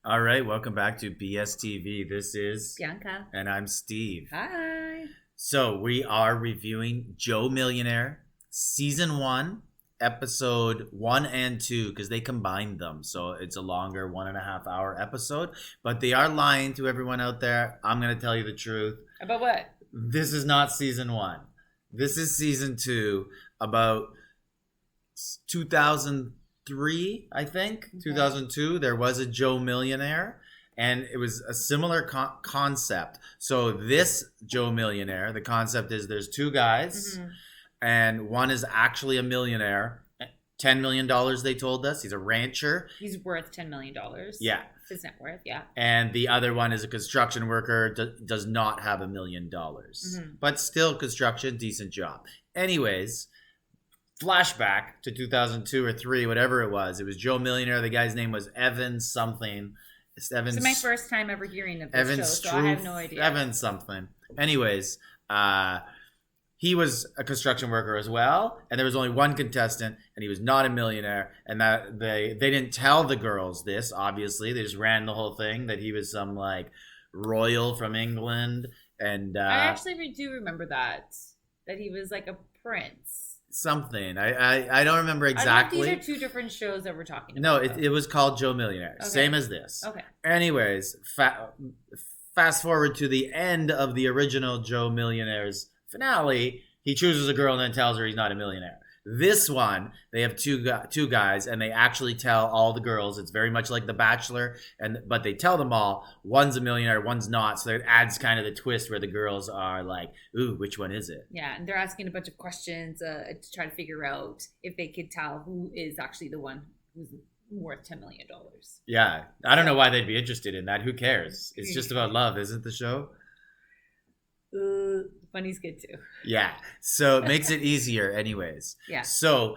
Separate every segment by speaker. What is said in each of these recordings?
Speaker 1: All right, welcome back to BSTV. This is
Speaker 2: Bianca.
Speaker 1: and I'm Steve.
Speaker 2: Hi.
Speaker 1: So we are reviewing Joe Millionaire, season 1, episode 1 and 2, because they combined them. So it's a longer 1.5 hour episode. But they are lying to everyone out there. I'm going to tell you the truth.
Speaker 2: About what?
Speaker 1: This is not season 1. This is season 2, about 2003, I think. Okay. 2002, there was a Joe Millionaire, and it was a similar concept. So this Joe Millionaire, the concept is there's two guys, and one is actually a millionaire. $10 million, they told us. He's a rancher.
Speaker 2: He's worth $10 million.
Speaker 1: Yeah.
Speaker 2: His net worth, yeah.
Speaker 1: And the other one is a construction worker, does not have $1 million. But still construction, decent job. Anyways, flashback to 2002 or 3, whatever it was. It was Joe Millionaire. The guy's name was Evan something.
Speaker 2: It's my first time ever hearing of this
Speaker 1: Evan
Speaker 2: show, so I have no idea.
Speaker 1: Evan something. Anyways, he was a construction worker as well, and there was only one contestant, and he was not a millionaire. And that they didn't tell the girls this. Obviously, they just ran the whole thing that he was some like royal from England. And
Speaker 2: I actually do remember that he was like a prince.
Speaker 1: Something. I don't remember exactly.
Speaker 2: These are two different shows that we're talking
Speaker 1: about.
Speaker 2: No,
Speaker 1: it was called Joe Millionaire. Okay. Same as this.
Speaker 2: Okay.
Speaker 1: Anyways, fast forward to the end of the original Joe Millionaire's finale. He chooses a girl and then tells her he's not a millionaire. This one, they have two guys, and they actually tell all the girls. It's very much like The Bachelor, but they tell them all, one's a millionaire, one's not. So it adds kind of the twist where the girls are like, ooh, which one is it?
Speaker 2: Yeah, and they're asking a bunch of questions to try to figure out if they could tell who is actually the one who's worth $10 million.
Speaker 1: Yeah, I don't know why they'd be interested in that. Who cares? It's just about love, isn't the show?
Speaker 2: Funny's good too.
Speaker 1: Yeah, so it makes it easier anyways.
Speaker 2: Yeah.
Speaker 1: So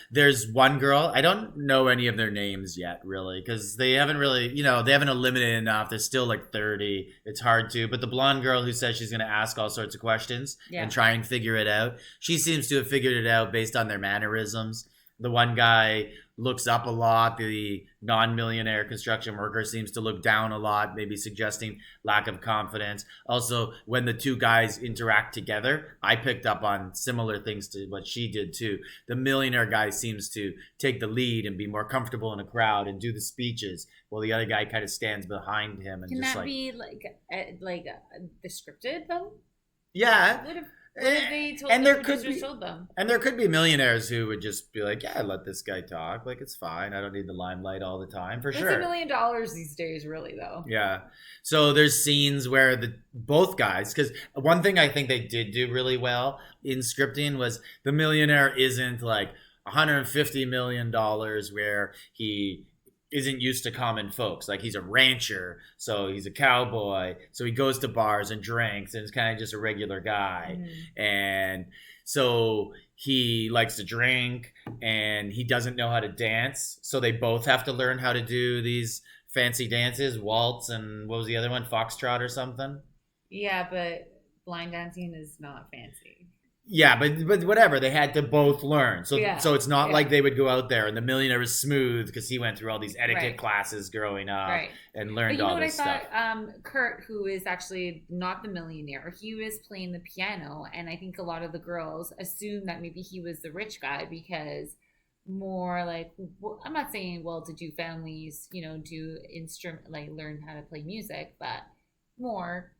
Speaker 1: there's one girl. I don't know any of their names yet, really, because they haven't really, they haven't eliminated enough. They're still like 30. It's hard to. But the blonde girl who says she's going to ask all sorts of questions and try and figure it out, she seems to have figured it out based on their mannerisms. The one guy looks up a lot. The non-millionaire construction worker seems to look down a lot, maybe suggesting lack of confidence. Also, when the two guys interact together, I picked up on similar things to what she did too. The millionaire guy seems to take the lead and be more comfortable in a crowd and do the speeches, while the other guy kind of stands behind him. And
Speaker 2: Can that be like scripted though?
Speaker 1: Yeah.
Speaker 2: And there
Speaker 1: could be millionaires who would just be like, yeah, let this guy talk. Like, it's fine. I don't need the limelight all the time, for sure.
Speaker 2: It's $1 million these days, really, though.
Speaker 1: Yeah. So there's scenes where both guys, because one thing I think they did do really well in scripting was the millionaire isn't like $150 million where he isn't used to common folks. Like, he's a rancher, so he's a cowboy, so he goes to bars and drinks, and is kind of just a regular guy. And so he likes to drink, and he doesn't know how to dance, so they both have to learn how to do these fancy dances, waltz, and what was the other one, foxtrot or something.
Speaker 2: Yeah, but blind dancing is not fancy.
Speaker 1: Yeah, but whatever, they had to both learn. So it's not like they would go out there and the millionaire was smooth because he went through all these etiquette classes growing up and learned all this stuff.
Speaker 2: I thought? Kurt, who is actually not the millionaire, he was playing the piano, and I think a lot of the girls assumed that maybe he was the rich guy because more like, I'm not saying well-to-do families, do learn how to play music, but more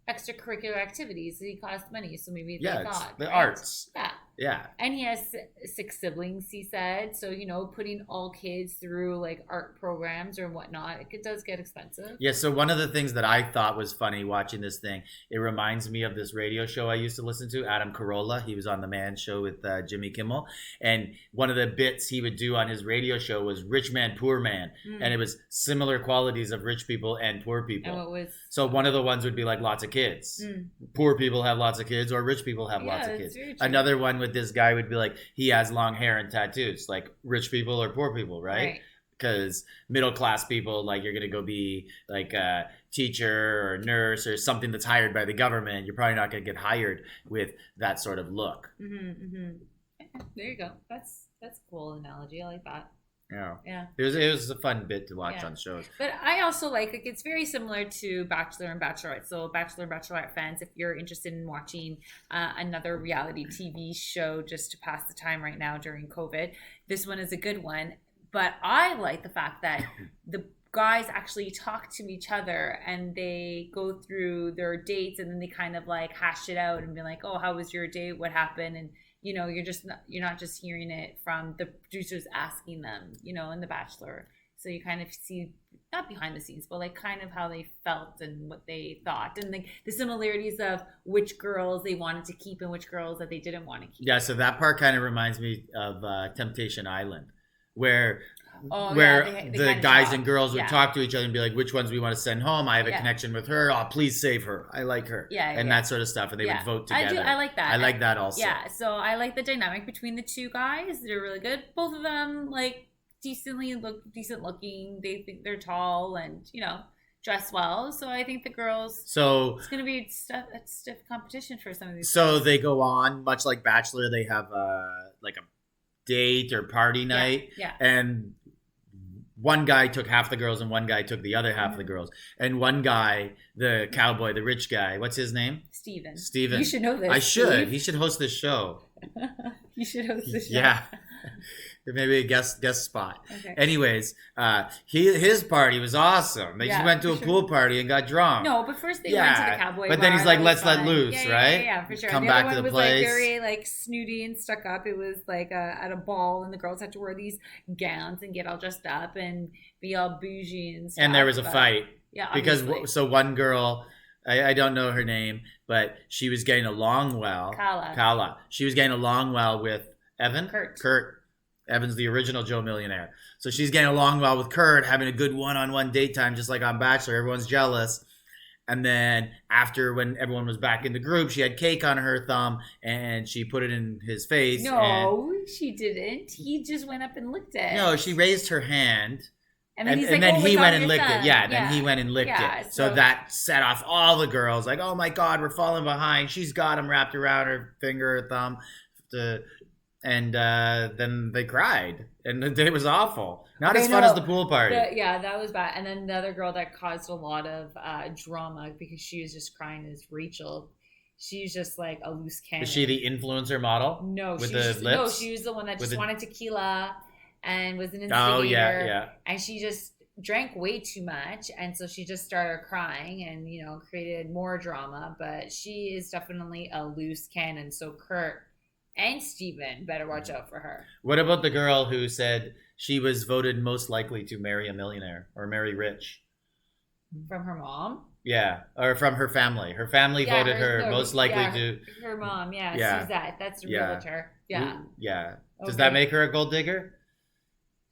Speaker 2: extracurricular activities that he cost money. So maybe they thought
Speaker 1: the arts. Yeah.
Speaker 2: And he has 6 siblings, he said. So, putting all kids through like art programs or whatnot, it does get expensive.
Speaker 1: Yeah. So one of the things that I thought was funny watching this thing, it reminds me of this radio show I used to listen to, Adam Carolla. He was on The Man Show with Jimmy Kimmel. And one of the bits he would do on his radio show was Rich Man, Poor Man. And it was similar qualities of rich people and poor people.
Speaker 2: And what was...
Speaker 1: So one of the ones would be like lots of kids. Poor people have lots of kids, or rich people have lots of kids. Another one with this guy would be like, he has long hair and tattoos, like rich people or poor people, right? Because middle class people, like, you're gonna go be like a teacher or nurse or something that's hired by the government. You're probably not gonna get hired with that sort of look.
Speaker 2: There you go. That's a cool analogy. I like that.
Speaker 1: Yeah.
Speaker 2: Yeah.
Speaker 1: It was a fun bit to watch
Speaker 2: Yeah.
Speaker 1: on shows.
Speaker 2: But I also like it's very similar to Bachelor and Bachelorette. So Bachelor and Bachelorette fans, if you're interested in watching another reality TV show just to pass the time right now during COVID, this one is a good one. But I like the fact that the guys actually talk to each other and they go through their dates and then they kind of like hash it out and be like, oh, how was your date? What happened? And you're not just hearing it from the producers asking them, in The Bachelor. So you kind of see not behind the scenes, but like kind of how they felt and what they thought, and like the similarities of which girls they wanted to keep and which girls that they didn't want to keep.
Speaker 1: Yeah, so that part kind of reminds me of Temptation Island, where
Speaker 2: Oh,
Speaker 1: where
Speaker 2: yeah, they
Speaker 1: the
Speaker 2: kind of
Speaker 1: guys
Speaker 2: talk.
Speaker 1: and girls would
Speaker 2: Yeah.
Speaker 1: talk to each other and be like, which ones we want to send home? I have a
Speaker 2: Yeah.
Speaker 1: connection with her. Oh, please save her. I like her.
Speaker 2: Yeah,
Speaker 1: And
Speaker 2: yeah.
Speaker 1: that sort of stuff. And they
Speaker 2: Yeah.
Speaker 1: would vote
Speaker 2: I
Speaker 1: together.
Speaker 2: do. I like that.
Speaker 1: I like that also.
Speaker 2: Yeah, so I like the dynamic between the two guys. They're really good. Both of them like decent looking. They think they're tall and dress well. So I think the girls.
Speaker 1: So
Speaker 2: It's gonna be a stiff competition for some of these.
Speaker 1: so
Speaker 2: girls.
Speaker 1: they go on, much like Bachelor, they have like a date or party night.
Speaker 2: Yeah.
Speaker 1: And one guy took half the girls and one guy took the other half of the girls. And one guy, the cowboy, the rich guy, what's his name?
Speaker 2: Steven.
Speaker 1: Steven.
Speaker 2: You should know this.
Speaker 1: I should.
Speaker 2: Steve.
Speaker 1: He should host this show.
Speaker 2: You should host the show.
Speaker 1: Yeah. Maybe a guest spot.
Speaker 2: Okay.
Speaker 1: Anyways, his party was awesome. They just
Speaker 2: Yeah,
Speaker 1: went to a
Speaker 2: for sure.
Speaker 1: pool party and got drunk.
Speaker 2: No, but first they went to the cowboy
Speaker 1: but then
Speaker 2: bar.
Speaker 1: he's like,
Speaker 2: That
Speaker 1: let's
Speaker 2: was
Speaker 1: let
Speaker 2: fun.
Speaker 1: loose,
Speaker 2: Yeah,
Speaker 1: right?
Speaker 2: Yeah, for sure.
Speaker 1: Come
Speaker 2: the
Speaker 1: back
Speaker 2: other
Speaker 1: to
Speaker 2: one
Speaker 1: the
Speaker 2: was
Speaker 1: place.
Speaker 2: like very like snooty and stuck up. It was like at a ball, and the girls had to wear these gowns and get all dressed up and be all bougie and stuff.
Speaker 1: And there was a
Speaker 2: but-
Speaker 1: fight.
Speaker 2: Yeah,
Speaker 1: Because
Speaker 2: obviously.
Speaker 1: so one girl, I don't know her name, but she was getting along well.
Speaker 2: Kala.
Speaker 1: She was getting along well with Evan.
Speaker 2: Kurt.
Speaker 1: Evan's the original Joe Millionaire. So she's getting along well with Kurt, having a good one-on-one date time, just like on Bachelor. Everyone's jealous. And then after, when everyone was back in the group, she had cake on her thumb and she put it in his face.
Speaker 2: No, she didn't. He just went up and licked it.
Speaker 1: No, she raised her hand.
Speaker 2: and then, he's
Speaker 1: And
Speaker 2: like,
Speaker 1: then
Speaker 2: "Oh,
Speaker 1: he
Speaker 2: it's on
Speaker 1: went and
Speaker 2: your
Speaker 1: licked
Speaker 2: thumb."
Speaker 1: it. Yeah, then he went and licked
Speaker 2: Yeah,
Speaker 1: it. So that set off all the girls. Like, oh my God, we're falling behind. She's got him wrapped around her finger or thumb. And then they cried. And the day was awful. Not as fun as the pool party.
Speaker 2: Yeah, that was bad. And then the other girl that caused a lot of drama because she was just crying is Rachel. She's just like a loose cannon.
Speaker 1: Is she the influencer model?
Speaker 2: No,
Speaker 1: with
Speaker 2: she was
Speaker 1: the
Speaker 2: just,
Speaker 1: lips?
Speaker 2: no, she was the one that
Speaker 1: With
Speaker 2: just
Speaker 1: the-
Speaker 2: wanted tequila and was an instigator.
Speaker 1: Oh, yeah.
Speaker 2: And she just drank way too much, and so she just started crying and created more drama. But she is definitely a loose cannon. So Kurt and Steven better watch out for her.
Speaker 1: What about the girl who said she was voted most likely to marry a millionaire or marry rich?
Speaker 2: From her mom.
Speaker 1: Yeah, or from her family. Her family
Speaker 2: Yeah,
Speaker 1: voted her
Speaker 2: no,
Speaker 1: most likely
Speaker 2: yeah,
Speaker 1: to.
Speaker 2: Her mom, yeah,
Speaker 1: Yeah.
Speaker 2: Suzette. That's a
Speaker 1: Yeah.
Speaker 2: realtor. Yeah.
Speaker 1: Yeah. Does
Speaker 2: Okay.
Speaker 1: that make her a gold digger?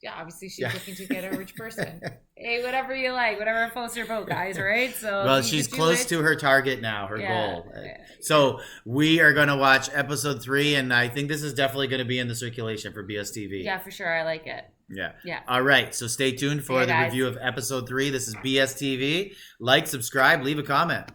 Speaker 2: Yeah, obviously she's
Speaker 1: Yeah.
Speaker 2: looking to get a rich person. Hey, whatever you like, whatever floats your boat, guys, right? So
Speaker 1: Well,
Speaker 2: if you
Speaker 1: she's
Speaker 2: could do
Speaker 1: close
Speaker 2: it-
Speaker 1: to her target now, her
Speaker 2: Yeah.
Speaker 1: goal. So we are going to watch episode 3, and I think this is definitely going to be in the circulation for BSTV.
Speaker 2: Yeah, for sure. I like it.
Speaker 1: Yeah.
Speaker 2: Yeah.
Speaker 1: All right. So stay tuned for
Speaker 2: Yeah,
Speaker 1: the
Speaker 2: guys.
Speaker 1: review of episode 3. This is BSTV. Like, subscribe, leave a comment.